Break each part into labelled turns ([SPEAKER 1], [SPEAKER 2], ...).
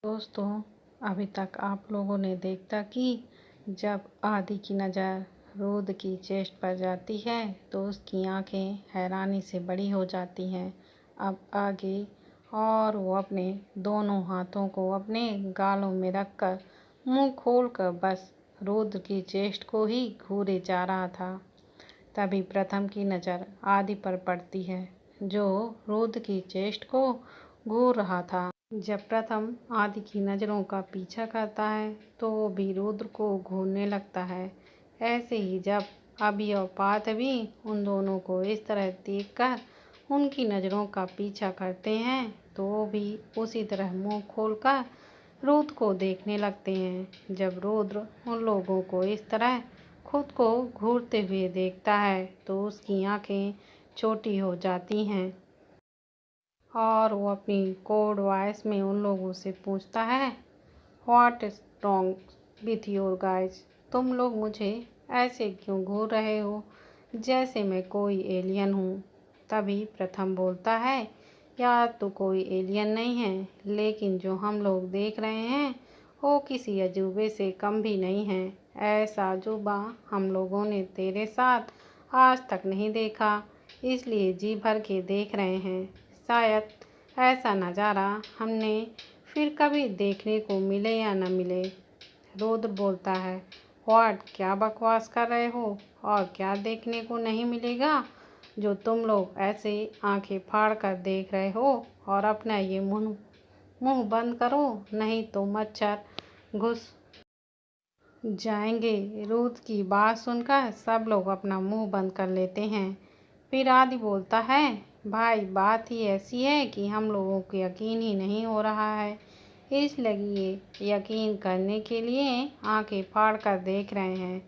[SPEAKER 1] दोस्तों, अभी तक आप लोगों ने देखा कि जब आदि की नज़र रुद्र की चेस्ट पर जाती है तो उसकी आंखें हैरानी से बड़ी हो जाती हैं। अब आगे और वो अपने दोनों हाथों को अपने गालों में रखकर मुंह खोलकर बस रुद्र की चेस्ट को ही घूरे जा रहा था। तभी प्रथम की नज़र आदि पर पड़ती है, जो रुद्र की चेस्ट को घूर रहा था। जब प्रथम आदि की नज़रों का पीछा करता है तो वो भी रुद्र को घूरने लगता है। ऐसे ही जब अभि और पार्थ भी उन दोनों को इस तरह देखकर उनकी नज़रों का पीछा करते हैं तो वो भी उसी तरह मुंह खोलकर रुद्र को देखने लगते हैं। जब रुद्र उन लोगों को इस तरह खुद को घूरते हुए देखता है तो उसकी आंखें छोटी हो जाती हैं और वो अपनी कोड वॉइस में उन लोगों से पूछता है, what is wrong with your guys? तुम लोग मुझे ऐसे क्यों घूर रहे हो जैसे मैं कोई एलियन हूँ? तभी प्रथम बोलता है, यार तो कोई एलियन नहीं है, लेकिन जो हम लोग देख रहे हैं वो किसी अजूबे से कम भी नहीं है। ऐसा अजूबा हम लोगों ने तेरे साथ आज तक नहीं देखा, इसलिए जी भर के देख रहे हैं। शायद ऐसा नज़ारा हमने फिर कभी देखने को मिले या न मिले। रुद्र बोलता है, व्हाट, क्या बकवास कर रहे हो? और क्या देखने को नहीं मिलेगा जो तुम लोग ऐसे आंखें फाड़ कर देख रहे हो? और अपना ये मुंह बंद करो, नहीं तो मच्छर घुस जाएंगे। रुद्र की बात सुनकर सब लोग अपना मुंह बंद कर लेते हैं। फिर आदि बोलता है, भाई बात ही ऐसी है कि हम लोगों को यकीन ही नहीं हो रहा है, इसलिए यकीन करने के लिए आंखें फाड़ कर देख रहे हैं।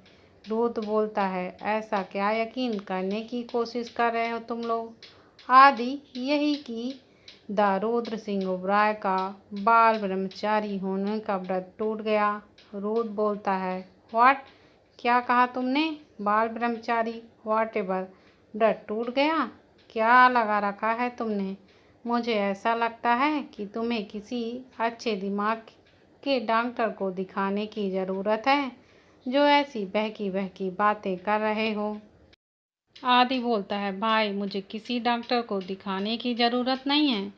[SPEAKER 1] रुद्र बोलता है, ऐसा क्या यकीन करने की कोशिश कर रहे हो तुम लोग? आदि, यही कि रुद्र सिंह ओबराय का बाल ब्रह्मचारी होने का व्रत टूट गया। रुद्र बोलता है, व्हाट, क्या कहा तुमने? बाल ब्रह्मचारी व्हाट एवर व्रत टूट गया? क्या लगा रखा है तुमने? मुझे ऐसा लगता है कि तुम्हें किसी अच्छे दिमाग के डॉक्टर को दिखाने की ज़रूरत है, जो ऐसी बहकी बहकी बातें कर रहे हो। आदि बोलता है, भाई मुझे किसी डॉक्टर को दिखाने की ज़रूरत नहीं है,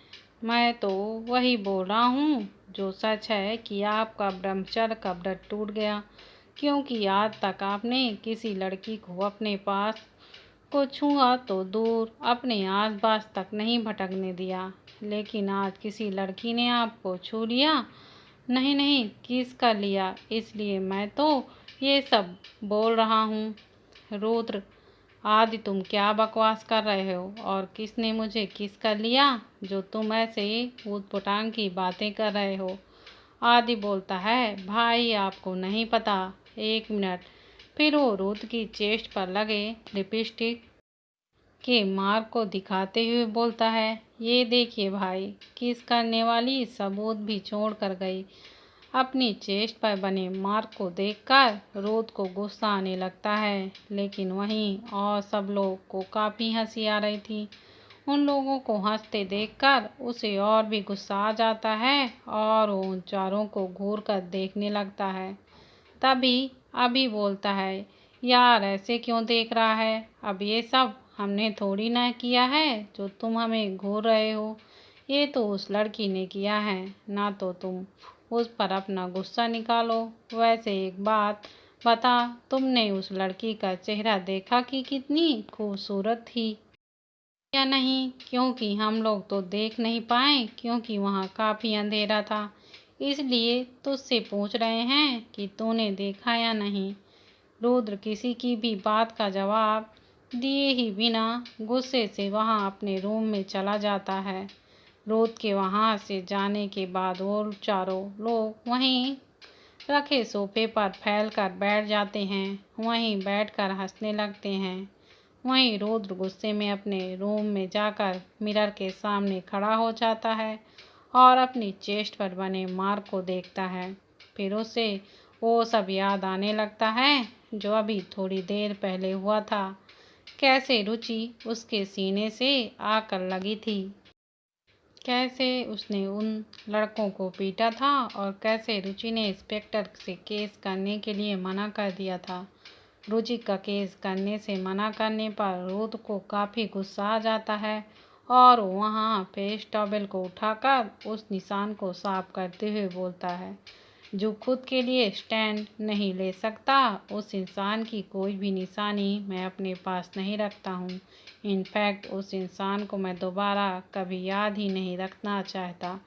[SPEAKER 1] मैं तो वही बोल रहा हूँ जो सच है कि आपका ब्रह्मचर्य का व्रत टूट गया, क्योंकि आज तक आपने किसी लड़की को अपने पास को छुआ तो दूर, अपने आसपास तक नहीं भटकने दिया, लेकिन आज किसी लड़की ने आपको छू लिया, नहीं नहीं किस कर लिया, इसलिए मैं तो ये सब बोल रहा हूँ। रुद्र, आदि तुम क्या बकवास कर रहे हो? और किसने मुझे किस कर लिया जो तुम ऐसे ऊटपटांग की बातें कर रहे हो? आदि बोलता है, भाई आपको नहीं पता, एक मिनट। फिर वो रुद्र की चेस्ट पर लगे लिपस्टिक के मार्क को दिखाते हुए बोलता है, ये देखिए भाई, किस करने वाली सबूत भी छोड़ कर गई। अपनी चेस्ट पर बने मार्क को देखकर रुद्र को गुस्सा आने लगता है, लेकिन वहीं और सब लोग को काफ़ी हंसी आ रही थी। उन लोगों को हंसते देखकर उसे और भी गुस्सा आ जाता है और वो उन चारों को घूर कर देखने लगता है। तभी अभी बोलता है, यार ऐसे क्यों देख रहा है? अब ये सब हमने थोड़ी ना किया है जो तुम हमें घूर रहे हो, ये तो उस लड़की ने किया है ना, तो तुम उस पर अपना गुस्सा निकालो। वैसे एक बात बता, तुमने उस लड़की का चेहरा देखा कि कितनी खूबसूरत थी या नहीं? क्योंकि हम लोग तो देख नहीं पाए, क्योंकि वहाँ काफ़ी अंधेरा था, इसलिए तुझसे पूछ रहे हैं कि तूने देखा या नहीं। रुद्र किसी की भी बात का जवाब दिए ही बिना गुस्से से वहाँ अपने रूम में चला जाता है। रुद्र के वहाँ से जाने के बाद वो चारों लोग वहीं रखे सोफे पर फैलकर बैठ जाते हैं, वहीं बैठकर हंसने लगते हैं। वहीं रुद्र गुस्से में अपने रूम में जाकर मिरर के सामने खड़ा हो जाता है और अपनी चेस्ट पर बने मार्क को देखता है। फिर उसे वो सब याद आने लगता है जो अभी थोड़ी देर पहले हुआ था, कैसे रुचि उसके सीने से आकर लगी थी, कैसे उसने उन लड़कों को पीटा था और कैसे रुचि ने इंस्पेक्टर से केस करने के लिए मना कर दिया था। रुचि का केस करने से मना करने पर रुद्र को काफ़ी गुस्सा आ जाता है और वहाँ पेश टॉवेल को उठाकर उस निशान को साफ करते हुए बोलता है, जो खुद के लिए स्टैंड नहीं ले सकता उस इंसान की कोई भी निशानी मैं अपने पास नहीं रखता हूँ। इनफैक्ट उस इंसान को मैं दोबारा कभी याद ही नहीं रखना चाहता।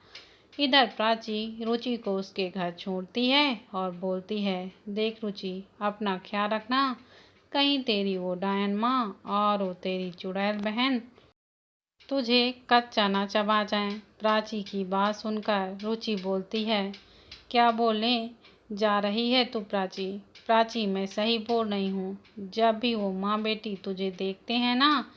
[SPEAKER 1] इधर प्राची रुचि को उसके घर छोड़ती है और बोलती है, देख रुचि, अपना ख्याल रखना, कहीं तेरी वो डायन माँ और वो तेरी चुड़ैल बहन तुझे कच्चा ना चबा जाएं। प्राची की बात सुनकर रुचि बोलती है, क्या बोलने जा रही है तू प्राची? प्राची, मैं सही बोल रही हूँ। जब भी वो माँ बेटी तुझे देखते हैं ना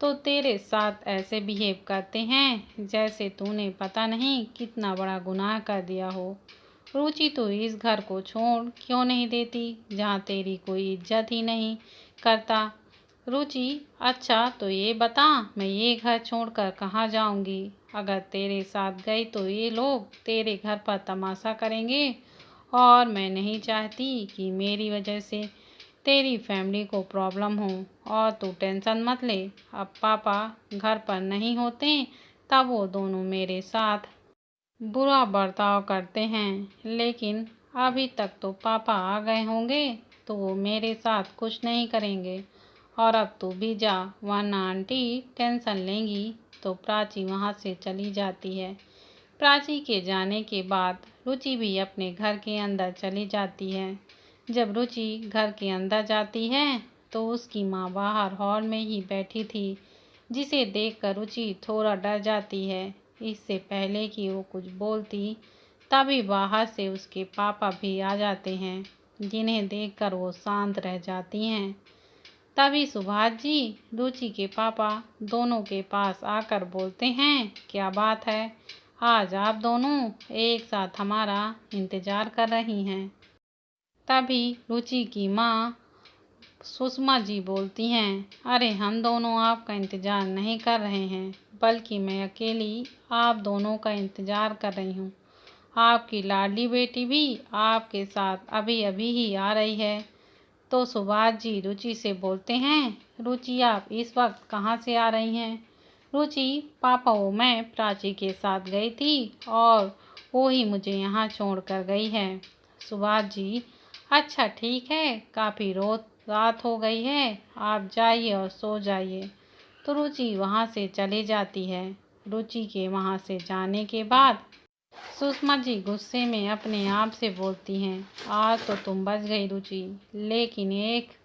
[SPEAKER 1] तो तेरे साथ ऐसे बिहेव करते हैं जैसे तूने पता नहीं कितना बड़ा गुनाह कर दिया हो। रुचि, तो इस घर को छोड़ क्यों नहीं देती जहाँ तेरी कोई इज्जत ही नहीं करता? रुचि, अच्छा तो ये बता, मैं ये घर छोड़कर कहाँ जाऊंगी? अगर तेरे साथ गई तो ये लोग तेरे घर पर तमाशा करेंगे और मैं नहीं चाहती कि मेरी वजह से तेरी फैमिली को प्रॉब्लम हो। और तू टेंशन मत ले, अब पापा घर पर नहीं होते तब वो दोनों मेरे साथ बुरा बर्ताव करते हैं, लेकिन अभी तक तो पापा आ गए होंगे तो वो मेरे साथ कुछ नहीं करेंगे। और अब तू भी जा, वरना आंटी टेंशन लेंगी। तो प्राची वहाँ से चली जाती है। प्राची के जाने के बाद रुचि भी अपने घर के अंदर चली जाती है। जब रुचि घर के अंदर जाती है तो उसकी माँ बाहर हॉल में ही बैठी थी, जिसे देखकर रुचि थोड़ा डर जाती है। इससे पहले कि वो कुछ बोलती, तभी बाहर से उसके पापा भी आ जाते हैं, जिन्हें देखकर वो शांत रह जाती हैं। तभी सुभाष जी, रुचि के पापा, दोनों के पास आकर बोलते हैं, क्या बात है, आज आप दोनों एक साथ हमारा इंतजार कर रही हैं। तभी रुचि की माँ सुषमा जी बोलती हैं, अरे हम दोनों आपका इंतजार नहीं कर रहे हैं, बल्कि मैं अकेली आप दोनों का इंतजार कर रही हूँ। आपकी लाडली बेटी भी आपके साथ अभी अभी ही आ रही है। तो सुभाष जी रुचि से बोलते हैं, रुचि, आप इस वक्त कहाँ से आ रही हैं? रुचि, पापा, वो मैं प्राची के साथ गई थी और वो ही मुझे यहाँ छोड़ कर गई है। सुभाष जी, अच्छा ठीक है, काफ़ी रात हो गई है, आप जाइए और सो जाइए। तो रुचि वहाँ से चली जाती है। रुचि के वहाँ से जाने के बाद सुषमा जी गुस्से में अपने आप से बोलती हैं, आज तो तुम बच गई रुचि, लेकिन एक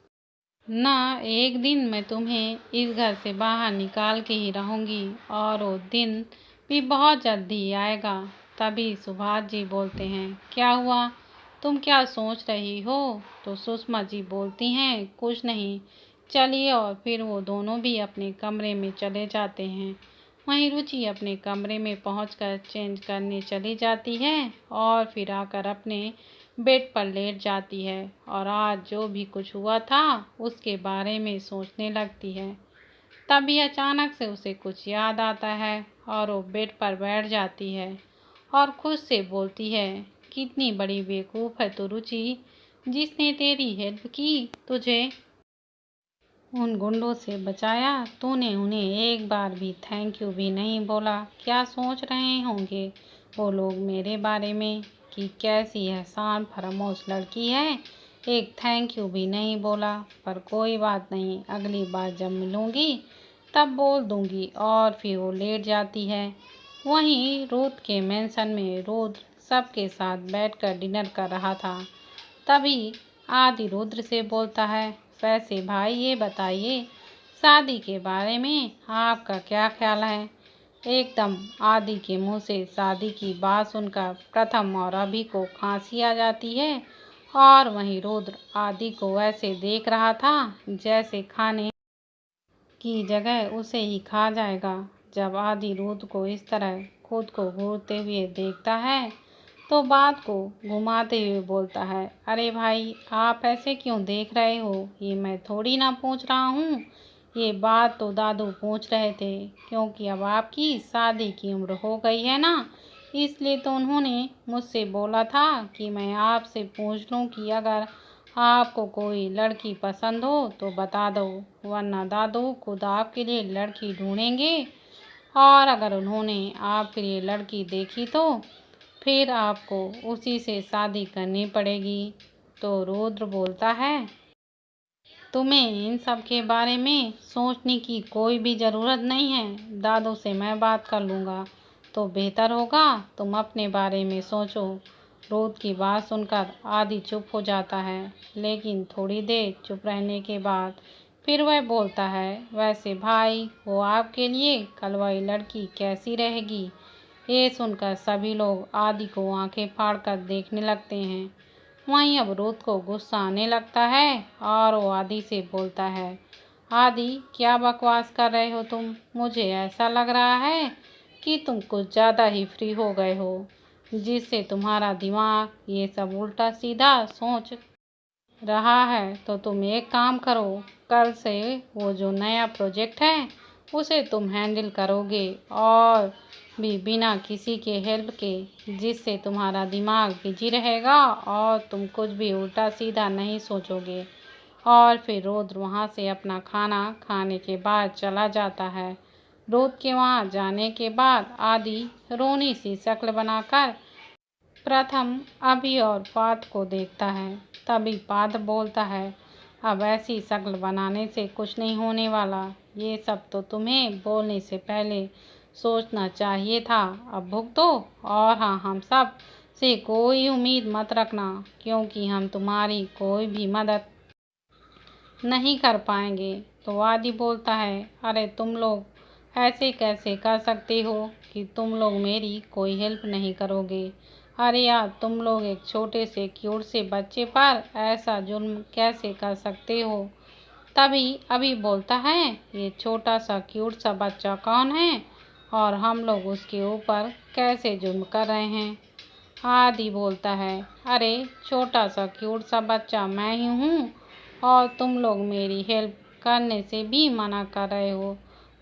[SPEAKER 1] दिन मैं तुम्हें इस घर से बाहर निकाल के ही रहूँगी और वो दिन भी बहुत जल्दी आएगा। तभी सुभाष जी बोलते हैं, क्या हुआ, तुम क्या सोच रही हो? तो सुषमा जी बोलती हैं, कुछ नहीं, चलिए। और फिर वो दोनों भी अपने कमरे में चले जाते हैं। वहीं रुचि अपने कमरे में पहुंचकर चेंज करने चली जाती है और फिर आकर अपने बेड पर लेट जाती है और आज जो भी कुछ हुआ था उसके बारे में सोचने लगती है। तभी अचानक से उसे कुछ याद आता है और वो बेड पर बैठ जाती है और खुद से बोलती है, कितनी बड़ी बेवकूफ़ है तू रुचि, जिसने तेरी हेल्प की, तुझे उन गुंडों से बचाया, तूने उन्हें एक बार भी थैंक यू भी नहीं बोला। क्या सोच रहे होंगे वो लोग मेरे बारे में कि कैसी एहसान फरामोश लड़की है, एक थैंक यू भी नहीं बोला। पर कोई बात नहीं, अगली बार जब मिलूंगी तब बोल दूंगी। और फिर वो लेट जाती है। वहीं रुद्र के मेंशन में रुद्र सबके साथ बैठकर डिनर कर रहा था। तभी आदि रुद्र से बोलता है, वैसे भाई ये बताइए, शादी के बारे में आपका क्या ख्याल है? एकदम आदि के मुंह से शादी की बात सुनकर प्रथम और अभी को खांसी आ जाती है और वहीं रुद्र आदि को ऐसे देख रहा था जैसे खाने की जगह उसे ही खा जाएगा। जब आदि रुद्र को इस तरह खुद को घूरते हुए देखता है तो बात को घुमाते हुए बोलता है, अरे भाई, आप ऐसे क्यों देख रहे हो? ये मैं थोड़ी ना पूछ रहा हूँ, ये बात तो दादू पूछ रहे थे, क्योंकि अब आपकी शादी की उम्र हो गई है ना, इसलिए तो उन्होंने मुझसे बोला था कि मैं आपसे पूछ लूं कि अगर आपको कोई लड़की पसंद हो तो बता दो, वरना दादू खुद आपके लिए लड़की ढूंढेंगे। और अगर उन्होंने आपके लिए लड़की देखी तो फिर आपको उसी से शादी करनी पड़ेगी। तो रुद्र बोलता है, तुम्हें इन सब के बारे में सोचने की कोई भी ज़रूरत नहीं है। दादू से मैं बात कर लूँगा तो बेहतर होगा, तुम अपने बारे में सोचो। रुद्र की बात सुनकर आदि चुप हो जाता है, लेकिन थोड़ी देर चुप रहने के बाद फिर वह बोलता है, वैसे भाई वो आपके लिए कल वाली लड़की कैसी रहेगी? ये सुनकर सभी लोग आदि को आंखें फाड़ कर देखने लगते हैं। वहीं अब रुद्र को गुस्सा आने लगता है और वो आदि से बोलता है, आदि क्या बकवास कर रहे हो तुम? मुझे ऐसा लग रहा है कि तुम कुछ ज़्यादा ही फ्री हो गए हो, जिससे तुम्हारा दिमाग ये सब उल्टा सीधा सोच रहा है। तो तुम एक काम करो, कल से वो जो नया प्रोजेक्ट है उसे तुम हैंडल करोगे, और भी बिना किसी के हेल्प के, जिससे तुम्हारा दिमाग बिजी रहेगा और तुम कुछ भी उल्टा सीधा नहीं सोचोगे। और फिर रुद्र वहाँ से अपना खाना खाने के बाद चला जाता है। रुद्र के वहाँ जाने के बाद आदि रोनी सी शक्ल बनाकर प्रथम, अभी और पाद को देखता है। तभी पाद बोलता है, अब ऐसी शक्ल बनाने से कुछ नहीं होने वाला। ये सब तो तुम्हें बोलने से पहले सोचना चाहिए था। अब भुगतो। और हाँ, हम सब से कोई उम्मीद मत रखना, क्योंकि हम तुम्हारी कोई भी मदद नहीं कर पाएंगे। तो आदि बोलता है, अरे तुम लोग ऐसे कैसे कर सकते हो कि तुम लोग मेरी कोई हेल्प नहीं करोगे? अरे यार, तुम लोग एक छोटे से क्यूट से बच्चे पर ऐसा जुल्म कैसे कर सकते हो? तभी अभी बोलता है, ये छोटा सा क्यूट सा बच्चा कौन है और हम लोग उसके ऊपर कैसे जुल्म कर रहे हैं? आदि बोलता है, अरे छोटा सा क्यूट सा बच्चा मैं ही हूँ, और तुम लोग मेरी हेल्प करने से भी मना कर रहे हो।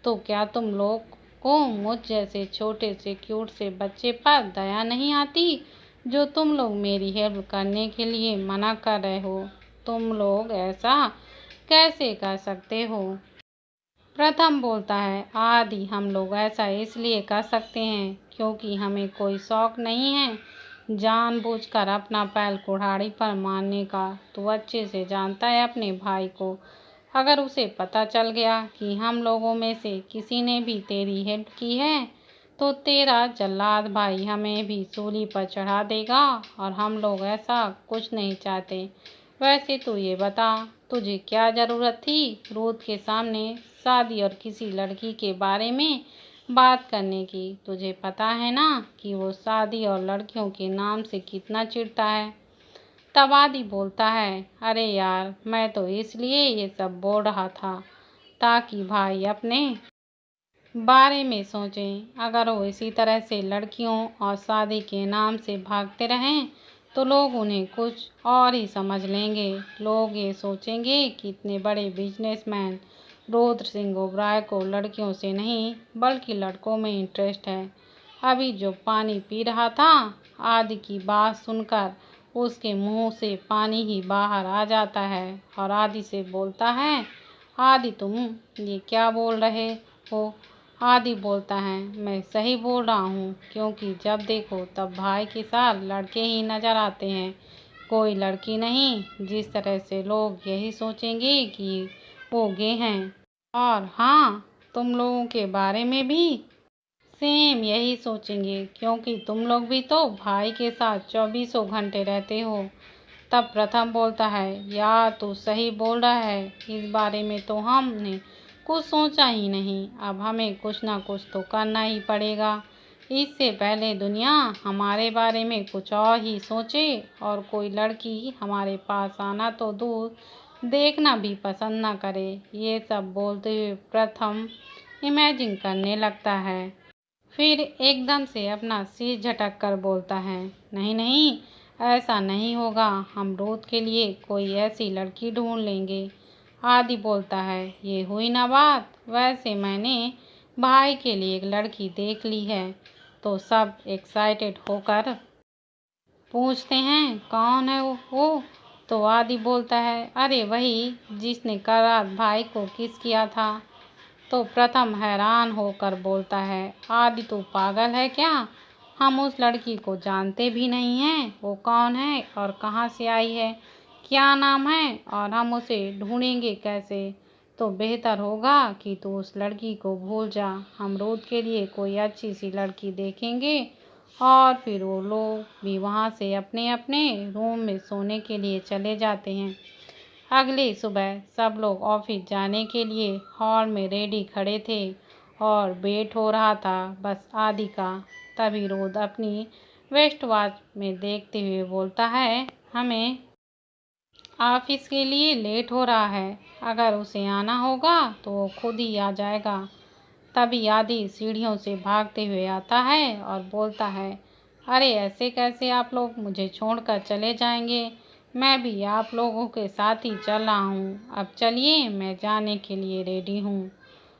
[SPEAKER 1] तो क्या तुम लोग को मुझ जैसे छोटे से क्यूट से बच्चे पर दया नहीं आती, जो तुम लोग मेरी हेल्प करने के लिए मना कर रहे हो? तुम लोग ऐसा कैसे कर सकते हो? प्रथम बोलता है, आदि हम लोग ऐसा इसलिए कर सकते हैं क्योंकि हमें कोई शौक नहीं है जानबूझकर अपना पैर कुल्हाड़ी पर मारने का। तू अच्छे से जानता है अपने भाई को। अगर उसे पता चल गया कि हम लोगों में से किसी ने भी तेरी हेल्प की है, तो तेरा जल्लाद भाई हमें भी सूली पर चढ़ा देगा, और हम लोग ऐसा कुछ नहीं चाहते। वैसे तू ये बता, तुझे क्या ज़रूरत थी रोद के सामने शादी और किसी लड़की के बारे में बात करने की? तुझे पता है ना कि वो शादी और लड़कियों के नाम से कितना चिढ़ता है। तब आदि बोलता है, अरे यार, मैं तो इसलिए ये सब बोल रहा था ताकि भाई अपने बारे में सोचें। अगर वो इसी तरह से लड़कियों और शादी के नाम से भागते रहें तो लोग उन्हें कुछ और ही समझ लेंगे। लोग ये सोचेंगे कि इतने बड़े बिजनेसमैन रुद्र सिंह ओबराय को लड़कियों से नहीं बल्कि लड़कों में इंटरेस्ट है। अभी जो पानी पी रहा था, आदि की बात सुनकर उसके मुंह से पानी ही बाहर आ जाता है और आदि से बोलता है, आदि तुम ये क्या बोल रहे हो? आदि बोलता है, मैं सही बोल रहा हूँ, क्योंकि जब देखो तब भाई के साथ लड़के ही नजर आते हैं, कोई लड़की नहीं। जिस तरह से लोग यही सोचेंगे कि वो गे हैं। और हाँ, तुम लोगों के बारे में भी सेम यही सोचेंगे, क्योंकि तुम लोग भी तो भाई के साथ 24 घंटे रहते हो। तब प्रथम बोलता है, यार तू सही बोल रहा है, इस बारे में तो हमने कुछ सोचा ही नहीं। अब हमें कुछ ना कुछ तो करना ही पड़ेगा, इससे पहले दुनिया हमारे बारे में कुछ और ही सोचे और कोई लड़की हमारे पास आना तो दूर, देखना भी पसंद ना करे। ये सब बोलते हुए प्रथम इमेजिन करने लगता है। फिर एकदम से अपना सिर झटक कर बोलता है, नहीं नहीं, ऐसा नहीं होगा। हम रोद के लिए कोई ऐसी लड़की ढूंढ लेंगे। आदि बोलता है, ये हुई ना बात। वैसे मैंने भाई के लिए एक लड़की देख ली है। तो सब एक्साइटेड होकर पूछते हैं, कौन है वो? तो आदि बोलता है, अरे वही जिसने कल रात भाई को किस किया था। तो प्रथम हैरान होकर बोलता है, आदि तू पागल है क्या? हम उस लड़की को जानते भी नहीं हैं। वो कौन है और कहाँ से आई है, क्या नाम है, और हम उसे ढूंढेंगे कैसे? तो बेहतर होगा कि तू उस लड़की को भूल जा। हम रोज के लिए कोई अच्छी सी लड़की देखेंगे और फिर वो लोग भी वहाँ से अपने अपने रूम में सोने के लिए चले जाते हैं। अगली सुबह सब लोग ऑफिस जाने के लिए हॉल में रेडी खड़े थे और वेट हो रहा था बस आदि का। तभी रोद अपनी वेस्ट वॉच में देखते हुए बोलता है, हमें ऑफिस के लिए लेट हो रहा है। अगर उसे आना होगा तो वो खुद ही आ जाएगा। तभी आदि सीढ़ियों से भागते हुए आता है और बोलता है, अरे ऐसे कैसे आप लोग मुझे छोड़कर चले जाएंगे? मैं भी आप लोगों के साथ ही चल रहा हूँ। अब चलिए, मैं जाने के लिए रेडी हूँ।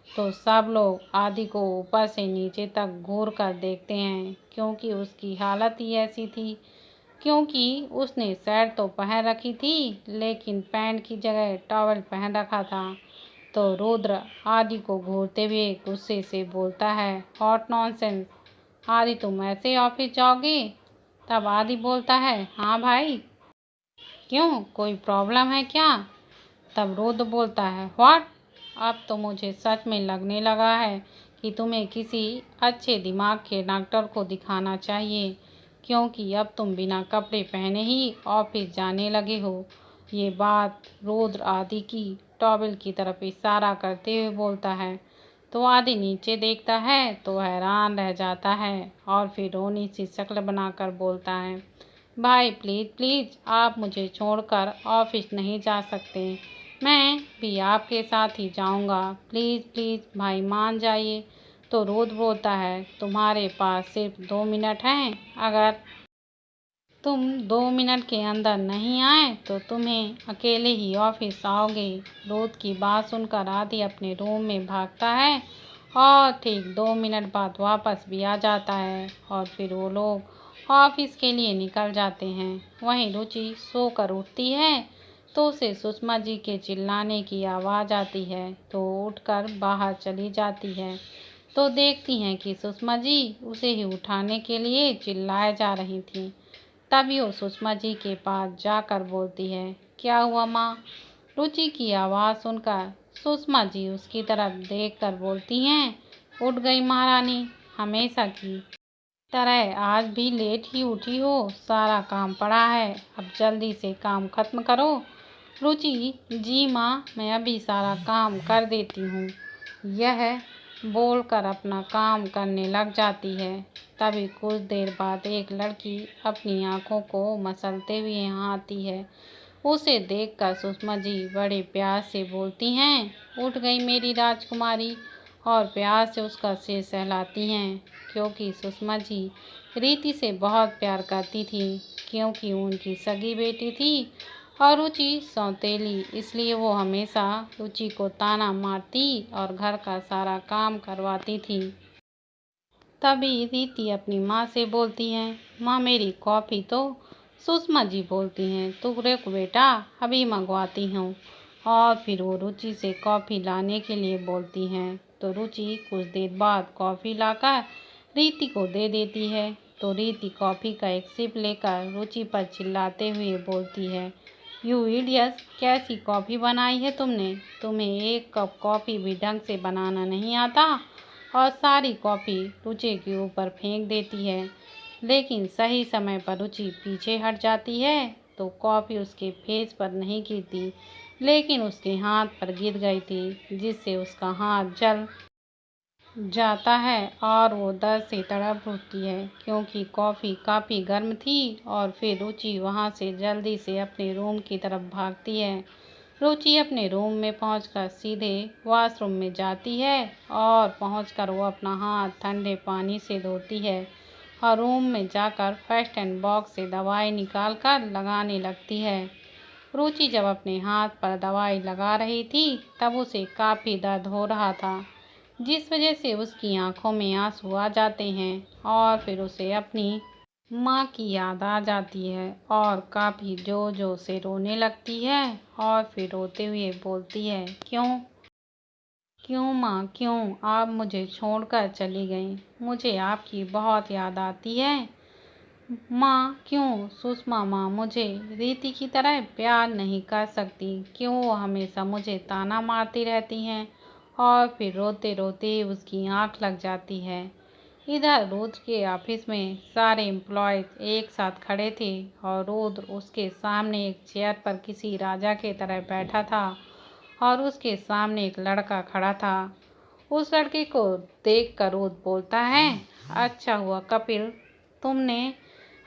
[SPEAKER 1] तो सब लोग आदि को ऊपर से नीचे तक घूर कर देखते हैं क्योंकि उसकी हालत ही ऐसी थी। क्योंकि उसने शर्ट तो पहन रखी थी लेकिन पैंट की जगह टॉवल पहन रखा था। तो रुद्र आदि को घूरते हुए गुस्से से बोलता है, हॉट नॉनसेंस, आदि तुम ऐसे ऑफिस जाओगे? तब आदि बोलता है, हाँ भाई, क्यों, कोई प्रॉब्लम है क्या? तब रुद्र बोलता है, व्हाट? अब तो मुझे सच में लगने लगा है कि तुम्हें किसी अच्छे दिमाग के डॉक्टर को दिखाना चाहिए, क्योंकि अब तुम बिना कपड़े पहने ही ऑफिस जाने लगे हो। ये बात रुद्र आदि की टॉवेल की तरफ इशारा करते हुए बोलता है। तो आदि नीचे देखता है तो हैरान रह जाता है और फिर रोनी सी शक्ल बनाकर बोलता है, भाई प्लीज़ प्लीज़, आप मुझे छोड़कर ऑफिस नहीं जा सकते। मैं भी आपके साथ ही जाऊंगा। प्लीज़ प्लीज़ भाई मान जाइए। तो रुद्र बोलता है, तुम्हारे पास सिर्फ 2 मिनट हैं। अगर तुम 2 मिनट के अंदर नहीं आए तो तुम्हें अकेले ही ऑफिस आओगे। रुद्र की बात सुनकर आदि अपने रूम में भागता है और ठीक 2 मिनट बाद वापस भी आ जाता है और फिर वो लोग ऑफिस के लिए निकल जाते हैं। वहीं रुचि सोकर उठती है तो उसे सुषमा जी के चिल्लाने की आवाज़ आती है। तो उठकर बाहर चली जाती है तो देखती हैं कि सुषमा जी उसे ही उठाने के लिए चिल्लाए जा रही थी। तभी वो सुषमा जी के पास जाकर बोलती है, क्या हुआ माँ? रुचि की आवाज़ सुनकर सुषमा जी उसकी तरफ देखकर बोलती हैं, उठ गई महारानी, हमेशा की तरह आज भी लेट ही उठी हो। सारा काम पड़ा है, अब जल्दी से काम खत्म करो। रुचि, जी माँ, मैं अभी सारा काम कर देती हूँ, यह बोलकर अपना काम करने लग जाती है। तभी कुछ देर बाद एक लड़की अपनी आंखों को मसलते हुए यहाँ आती है। उसे देखकर सुषमा जी बड़े प्यार से बोलती हैं, उठ गई मेरी राजकुमारी, और प्यार से उसका सिर सहलाती हैं। क्योंकि सुषमा जी रीति से बहुत प्यार करती थी, क्योंकि उनकी सगी बेटी थी और रुचि सौतेली, इसलिए वो हमेशा रुचि को ताना मारती और घर का सारा काम करवाती थी। तभी रीति अपनी माँ से बोलती है, माँ मेरी कॉफ़ी। तो सुषमा जी बोलती हैं, तू रुक बेटा, अभी मंगवाती हूँ। और फिर वो रुचि से कॉफ़ी लाने के लिए बोलती हैं। तो रुचि कुछ देर बाद कॉफ़ी लाकर रीति को दे देती है। तो रीति कॉफ़ी का एक सिप लेकर रुचि पर चिल्लाते हुए बोलती है, यू इडियट, कैसी कॉफ़ी बनाई है तुमने? तुम्हें एक कप कॉफ़ी भी ढंग से बनाना नहीं आता और सारी कॉफ़ी रुचि के ऊपर फेंक देती है। लेकिन सही समय पर रुचि पीछे हट जाती है तो कॉफ़ी उसके फेस पर नहीं गिरती, लेकिन उसके हाथ पर गिर गई थी, जिससे उसका हाथ जल जाता है और वो दर्द से तड़प उठती है, क्योंकि कॉफ़ी काफ़ी गर्म थी। और फिर रुचि वहाँ से जल्दी से अपने रूम की तरफ भागती है। रुचि अपने रूम में पहुंचकर सीधे वॉशरूम में जाती है और पहुंचकर वो अपना हाथ ठंडे पानी से धोती है और रूम में जाकर फर्स्ट एड बॉक्स से दवाई निकाल कर लगाने लगती है। रुचि जब अपने हाथ पर दवाई लगा रही थी तब उसे काफ़ी दर्द हो रहा था, जिस वजह से उसकी आंखों में आंसू आ जाते हैं और फिर उसे अपनी माँ की याद आ जाती है और काफ़ी जोर जोर से रोने लगती है और फिर रोते हुए बोलती है, क्यों क्यों माँ, क्यों आप मुझे छोड़कर चली गई? मुझे आपकी बहुत याद आती है माँ। क्यों सुषमा माँ मुझे रीति की तरह प्यार नहीं कर सकती? क्यों वो हमेशा मुझे ताना मारती रहती हैं? और फिर रोते रोते उसकी आंख लग जाती है। इधर रुद्र के ऑफिस में सारे एम्प्लॉयज एक साथ खड़े थे और रुद्र उसके सामने एक चेयर पर किसी राजा के तरह बैठा था और उसके सामने एक लड़का खड़ा था। उस लड़के को देखकर रुद्र बोलता है, अच्छा हुआ कपिल, तुमने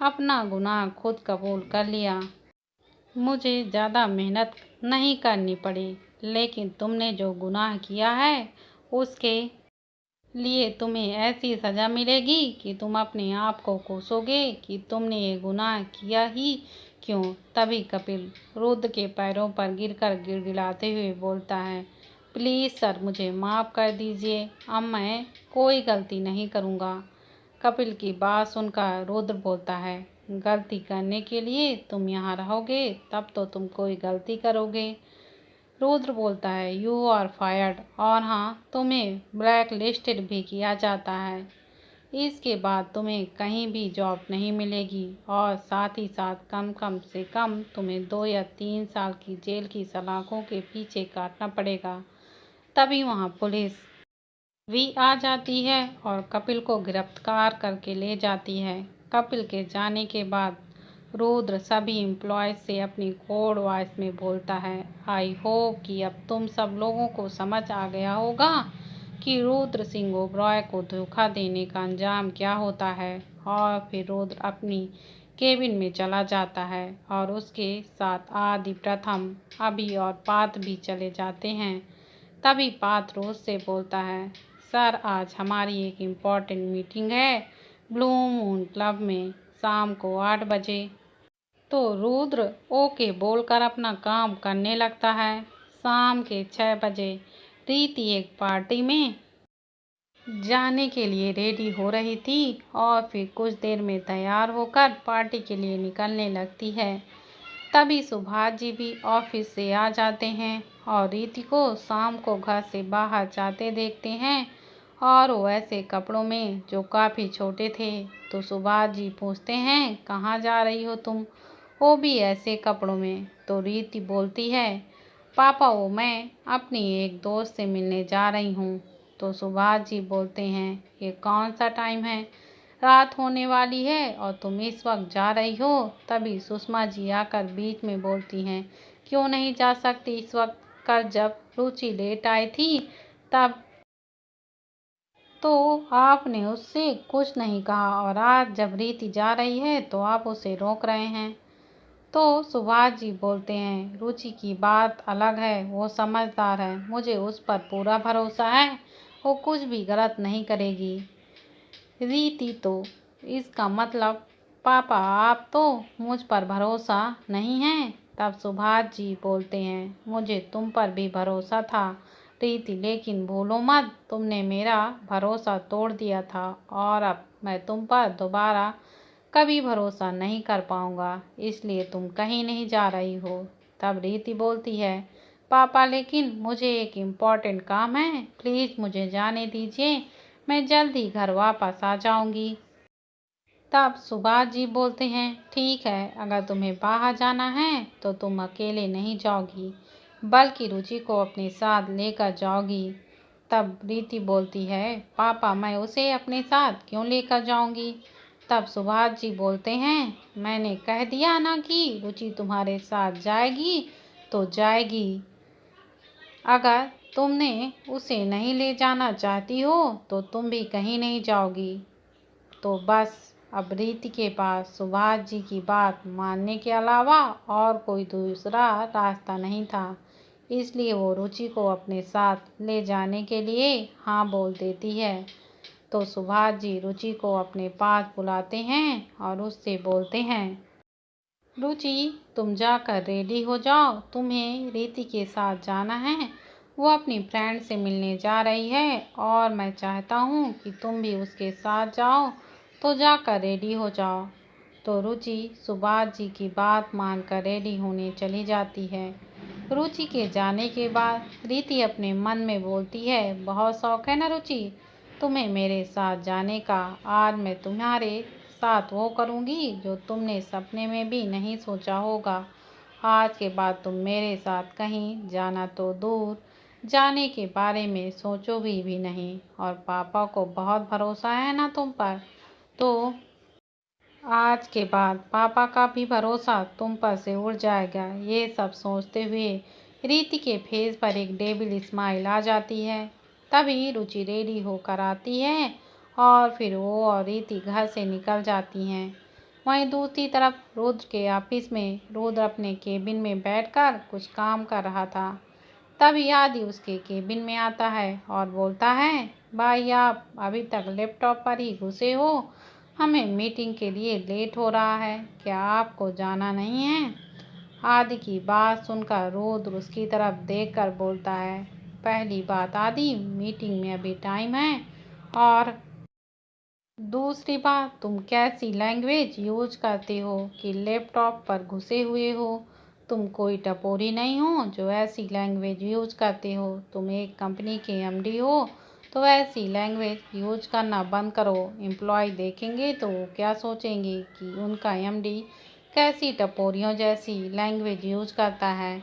[SPEAKER 1] अपना गुनाह खुद कबूल कर लिया। मुझे ज़्यादा मेहनत नहीं करनी पड़ी, लेकिन तुमने जो गुनाह किया है उसके लिए तुम्हें ऐसी सज़ा मिलेगी कि तुम अपने आप को कोसोगे कि तुमने ये गुनाह किया ही क्यों। तभी कपिल रुद्र के पैरों पर गिरकर गिड़गिड़ाते हुए बोलता है, प्लीज़ सर मुझे माफ़ कर दीजिए, अब मैं कोई गलती नहीं करूँगा। कपिल की बात सुनकर रुद्र बोलता है, गलती करने के लिए तुम यहाँ रहोगे तब तो तुम कोई गलती करोगे। रुद्र बोलता है, यू आर फायर्ड, और हाँ तुम्हें ब्लैक लिस्टेड भी किया जाता है। इसके बाद तुम्हें कहीं भी जॉब नहीं मिलेगी और साथ ही साथ कम से कम तुम्हें 2 या 3 साल की जेल की सलाखों के पीछे काटना पड़ेगा। तभी वहाँ पुलिस भी आ जाती है और कपिल को गिरफ्तार करके ले जाती है। कपिल के जाने के बाद रुद्र सभी एम्प्लॉयज से अपनी कोड वॉइस में बोलता है, आई होप कि अब तुम सब लोगों को समझ आ गया होगा कि रुद्र सिंह ओबरॉय को धोखा देने का अंजाम क्या होता है। और फिर रुद्र अपनी केबिन में चला जाता है और उसके साथ आदि, प्रथम, अभी और पात भी चले जाते हैं। तभी पात रोज से बोलता है, सर आज हमारी एक इम्पॉर्टेंट मीटिंग है ब्लू मून क्लब में शाम को 8 बजे। तो रुद्र ओके बोलकर अपना काम करने लगता है। शाम के 6 बजे रीति एक पार्टी में जाने के लिए रेडी हो रही थी और फिर कुछ देर में तैयार होकर पार्टी के लिए निकलने लगती है। तभी सुभाष जी भी ऑफिस से आ जाते हैं और रीति को शाम को घर से बाहर जाते देखते हैं और वो ऐसे कपड़ों में जो काफ़ी छोटे थे। तो सुभाष जी पूछते हैं, कहाँ जा रही हो तुम, वो भी ऐसे कपड़ों में। तो रीति बोलती है, पापा वो मैं अपनी एक दोस्त से मिलने जा रही हूँ। तो सुभाष जी बोलते हैं, ये कौन सा टाइम है, रात होने वाली है और तुम इस वक्त जा रही हो। तभी सुषमा जी आकर बीच में बोलती हैं, क्यों नहीं जा सकती इस वक्त, कल जब रुचि लेट आई थी तब तो आपने उससे कुछ नहीं कहा और आज जब रीति जा रही है तो आप उसे रोक रहे हैं। तो सुभाष जी बोलते हैं, रुचि की बात अलग है, वो समझदार है, मुझे उस पर पूरा भरोसा है, वो कुछ भी गलत नहीं करेगी। रीति तो इसका मतलब पापा आप तो मुझ पर भरोसा नहीं है। तब सुभाष जी बोलते हैं, मुझे तुम पर भी भरोसा था रीति, लेकिन भूलो मत तुमने मेरा भरोसा तोड़ दिया था और अब मैं तुम पर दोबारा कभी भरोसा नहीं कर पाऊंगा, इसलिए तुम कहीं नहीं जा रही हो। तब रीति बोलती है, पापा लेकिन मुझे एक इम्पॉर्टेंट काम है, प्लीज़ मुझे जाने दीजिए, मैं जल्द ही घर वापस आ जाऊंगी। तब सुभाष जी बोलते हैं, ठीक है, अगर तुम्हें बाहर जाना है तो तुम अकेले नहीं जाओगी बल्कि रुचि को अपने साथ लेकर जाओगी। तब रीति बोलती है, पापा मैं उसे अपने साथ क्यों लेकर जाऊंगी। तब सुभाष जी बोलते हैं, मैंने कह दिया ना कि रुचि तुम्हारे साथ जाएगी तो जाएगी, अगर तुमने उसे नहीं ले जाना चाहती हो तो तुम भी कहीं नहीं जाओगी। तो बस अब रीति के पास सुभाष जी की बात मानने के अलावा और कोई दूसरा रास्ता नहीं था, इसलिए वो रुचि को अपने साथ ले जाने के लिए हाँ बोल देती है। तो सुभाष जी रुचि को अपने पास बुलाते हैं और उससे बोलते हैं, रुचि, तुम जाकर रेडी हो जाओ, तुम्हें रीति के साथ जाना है। वो अपनी फ्रेंड से मिलने जा रही है और मैं चाहता हूँ कि तुम भी उसके साथ जाओ, तो जाकर रेडी हो जाओ। तो रुचि सुभाष जी की बात मानकर रेडी होने चली जाती है। रुचि के जाने के बाद रीति अपने मन में बोलती है, बहुत शौक है ना रुचि तुम्हें मेरे साथ जाने का। आज मैं तुम्हारे साथ वो करूँगी जो तुमने सपने में भी नहीं सोचा होगा। आज के बाद तुम मेरे साथ कहीं जाना तो दूर जाने के बारे में सोचोगी भी नहीं। और पापा को बहुत भरोसा है ना तुम पर, तो आज के बाद पापा का भी भरोसा तुम पर से उड़ जाएगा। ये सब सोचते हुए रीति के फेस पर एक डेविल स्माइल आ जाती है। तभी रुचि रेडी होकर आती है और फिर वो और रीति घर से निकल जाती हैं। वहीं दूसरी तरफ रुद्र के ऑफिस में रुद्र अपने केबिन में बैठकर कुछ काम कर रहा था। तभी आदि उसके केबिन में आता है और बोलता है, भाई आप अभी तक लैपटॉप पर ही घुसे हो, हमें मीटिंग के लिए लेट हो रहा है, क्या आपको जाना नहीं है? आदि की बात सुनकर रुद्र उसकी तरफ देखकर बोलता है, पहली बात आदि, मीटिंग में अभी टाइम है, और दूसरी बात तुम कैसी लैंग्वेज यूज करते हो कि लैपटॉप पर घुसे हुए हो। तुम कोई टपोरी नहीं हो जो ऐसी लैंग्वेज यूज करते हो। तुम एक कंपनी के एमडी हो तो ऐसी लैंग्वेज यूज करना बंद करो। एम्प्लॉय देखेंगे तो वो क्या सोचेंगे कि उनका एमडी कैसी टपोरियों जैसी लैंग्वेज यूज करता है।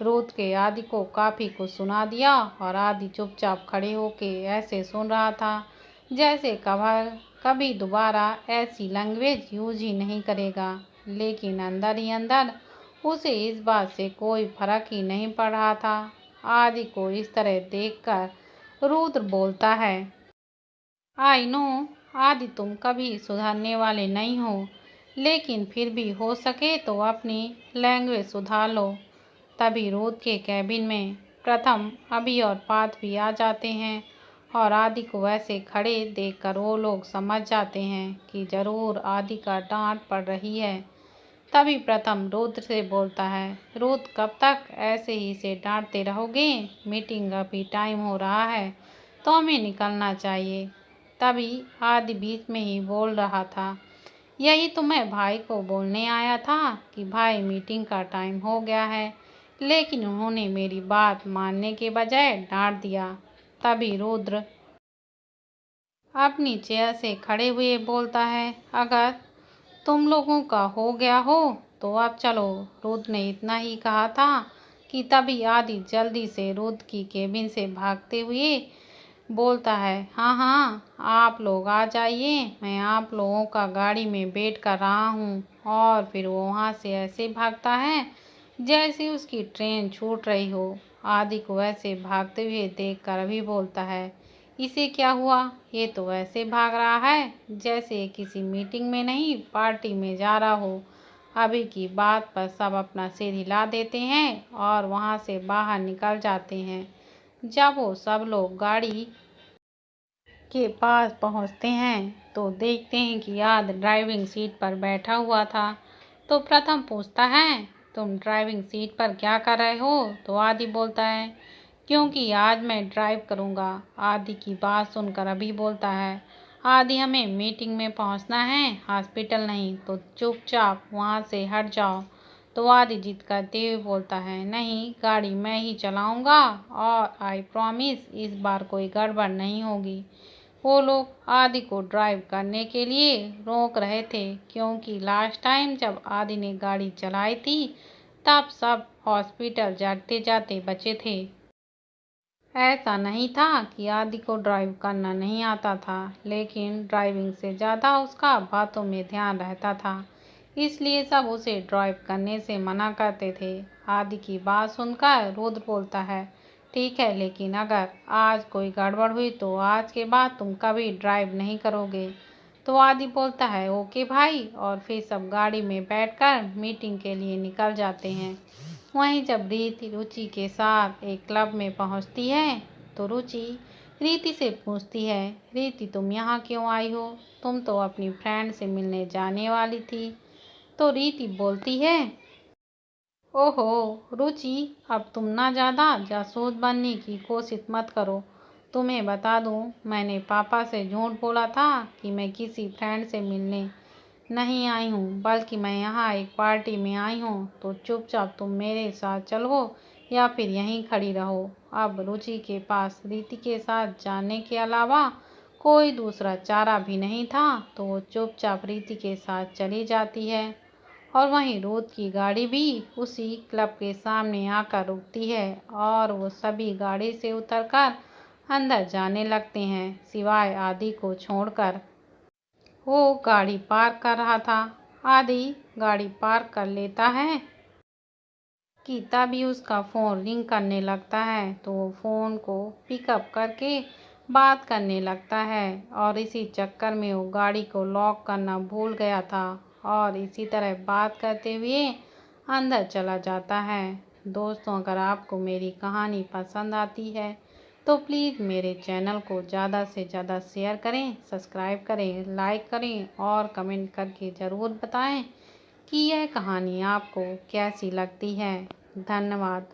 [SPEAKER 1] रुद्र के आदि को काफ़ी कुछ सुना दिया और आदि चुपचाप खड़े होके ऐसे सुन रहा था जैसे कभी दोबारा ऐसी लैंग्वेज यूज ही नहीं करेगा। लेकिन अंदर ही अंदर उसे इस बात से कोई फर्क ही नहीं पड़ रहा था। आदि को इस तरह देखकर रुद्र बोलता है, आई नो आदि, तुम कभी सुधरने वाले नहीं हो, लेकिन फिर भी हो सके तो अपनी लैंग्वेज सुधार लो। तभी रुद्र के कैबिन में प्रथम, अभी और पार्थ भी आ जाते हैं और आदि को ऐसे खड़े देखकर वो लोग समझ जाते हैं कि जरूर आदि का डांट पड़ रही है। तभी प्रथम रुद्र से बोलता है, रुद्र कब तक ऐसे ही से डांटते रहोगे? मीटिंग अभी टाइम हो रहा है तो हमें निकलना चाहिए। तभी आदि बीच में ही बोल रहा था, यही तो मैं भाई को बोलने आया था कि भाई मीटिंग का टाइम हो गया है, लेकिन उन्होंने मेरी बात मानने के बजाय डांट दिया। तभी रुद्र अपनी चेयर से खड़े हुए बोलता है, अगर तुम लोगों का हो गया हो तो अब चलो। रुद्र ने इतना ही कहा था कि तभी आदि जल्दी से रुद्र की केबिन से भागते हुए बोलता है, हाँ हाँ आप लोग आ जाइए, मैं आप लोगों का गाड़ी में वेट कर रहा हूँ। और फिर वो वहाँ से ऐसे भागता है जैसे उसकी ट्रेन छूट रही हो। आदि को ऐसे भागते हुए देखकर अभी बोलता है, इसे क्या हुआ? ये तो ऐसे भाग रहा है जैसे किसी मीटिंग में नहीं पार्टी में जा रहा हो। अभी की बात पर सब अपना सिर हिला देते हैं और वहाँ से बाहर निकल जाते हैं। जब वो सब लोग गाड़ी के पास पहुँचते हैं तो देखते हैं कि आदि ड्राइविंग सीट पर बैठा हुआ था। तो प्रथम पूछता है, तुम ड्राइविंग सीट पर क्या कर रहे हो? तो आदि बोलता है, क्योंकि आज मैं ड्राइव करूँगा। आदि की बात सुनकर अभी बोलता है, आदि हमें मीटिंग में पहुँचना है, हॉस्पिटल नहीं, तो चुपचाप वहाँ से हट जाओ। तो आदि जिद करते हुए बोलता है, नहीं गाड़ी मैं ही चलाऊँगा और आई प्रॉमिस इस बार कोई गड़बड़ नहीं होगी। वो लोग आदि को ड्राइव करने के लिए रोक रहे थे क्योंकि लास्ट टाइम जब आदि ने गाड़ी चलाई थी तब सब हॉस्पिटल जाते जाते बचे थे। ऐसा नहीं था कि आदि को ड्राइव करना नहीं आता था, लेकिन ड्राइविंग से ज़्यादा उसका बातों में ध्यान रहता था, इसलिए सब उसे ड्राइव करने से मना करते थे। आदि की बात सुनकर रुद्र बोलता है, ठीक है, लेकिन अगर आज कोई गड़बड़ हुई तो आज के बाद तुम कभी ड्राइव नहीं करोगे। तो आदि बोलता है, ओके भाई, और फिर सब गाड़ी में बैठकर मीटिंग के लिए निकल जाते हैं। वहीं जब रीति रुचि के साथ एक क्लब में पहुंचती है तो रुचि रीति से पूछती है, रीति तुम यहाँ क्यों आई हो? तुम तो अपनी फ्रेंड से मिलने जाने वाली थी। तो रीति बोलती है, ओहो रुचि, अब तुम ना ज़्यादा जासूस बनने की कोशिश मत करो। तुम्हें बता दूं, मैंने पापा से झूठ बोला था कि मैं किसी फ्रेंड से मिलने नहीं आई हूँ, बल्कि मैं यहाँ एक पार्टी में आई हूँ। तो चुपचाप तुम मेरे साथ चलो या फिर यहीं खड़ी रहो। अब रुचि के पास रीति के साथ जाने के अलावा कोई दूसरा चारा भी नहीं था, तो वो चुपचाप रीति के साथ चली जाती है। और वहीं रोद की गाड़ी भी उसी क्लब के सामने आकर रुकती है और वो सभी गाड़ी से उतरकर अंदर जाने लगते हैं, सिवाय आदि को छोड़कर। वो गाड़ी पार्क कर रहा था। आदि गाड़ी पार्क कर लेता है कि तभी उसका फ़ोन रिंग करने लगता है, तो वो फ़ोन को पिकअप करके बात करने लगता है और इसी चक्कर में वो गाड़ी को लॉक करना भूल गया था और इसी तरह बात करते हुए अंदर चला जाता है। दोस्तों, अगर आपको मेरी कहानी पसंद आती है तो प्लीज़ मेरे चैनल को ज़्यादा से ज़्यादा शेयर करें, सब्सक्राइब करें, लाइक करें और कमेंट करके ज़रूर बताएं कि यह कहानी आपको कैसी लगती है। धन्यवाद।